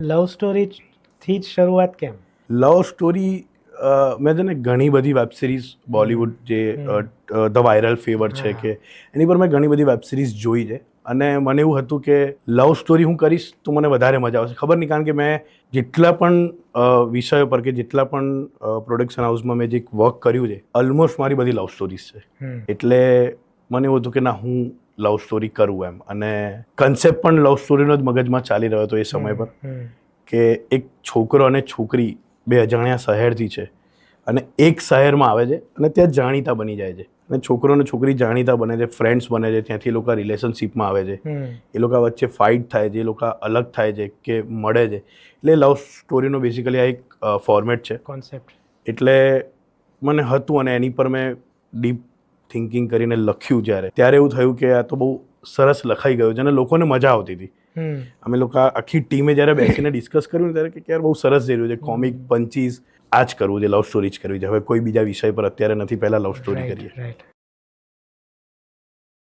લવ સ્ટોરીથી જ શરૂઆત કેમ? લવ સ્ટોરી મેં છે ને ઘણી બધી વેબ સિરીઝ બોલિવૂડ જે ધ વાયરલ ફેવર છે કે એની પર મેં ઘણી બધી વેબ સિરીઝ જોઈ છે અને મને એવું હતું કે લવ સ્ટોરી હું કરીશ તો મને વધારે મજા આવશે. ખબર નહીં, કારણ કે મેં જેટલા પણ વિષયો પર કે જેટલા પણ પ્રોડક્શન હાઉસમાં મેં જે વર્ક કર્યું છે ઓલમોસ્ટ મારી બધી લવ સ્ટોરીઝ છે. એટલે મને એવું હતું કે ના, હું લવ સ્ટોરી કરું એમ. અને કન્સેપ્ટ પણ લવ સ્ટોરીનો જ મગજમાં ચાલી રહ્યો હતો એ સમય પર કે એક છોકરો અને છોકરી બે અજાણ્યા શહેરથી છે અને એક શહેરમાં આવે છે અને ત્યાં જાણીતા બની જાય છે અને છોકરો અને છોકરી જાણીતા બને છે, ફ્રેન્ડ્સ બને છે, ત્યાંથી એ લોકો રિલેશનશિપમાં આવે છે, એ લોકો વચ્ચે ફાઇટ થાય છે, એ લોકો અલગ થાય છે કે મળે છે. એટલે લવ સ્ટોરીનો બેઝિકલી આ એક ફોર્મેટ છે, કોન્સેપ્ટ. એટલે મને હતું અને એની પર મેં ડીપ થિંકિંગ કરીને લખ્યું ત્યારે એવું થયું કે આ તો બહુ સરસ લખાઈ ગયું છે અને લોકોને મજા આવતી હતી. અમે લોકો આખી ટીમે જ્યારે બેસીને ડિસ્કસ કર્યું ત્યારે કે યાર બહુ સરસ જઈ રહ્યું છે, કોમિક પંચીસ આ જ કરવું છે, લવ સ્ટોરી જ કરવી છે, હવે કોઈ બીજા વિષય પર અત્યારે નથી, પહેલાં લવ સ્ટોરી કરીએ.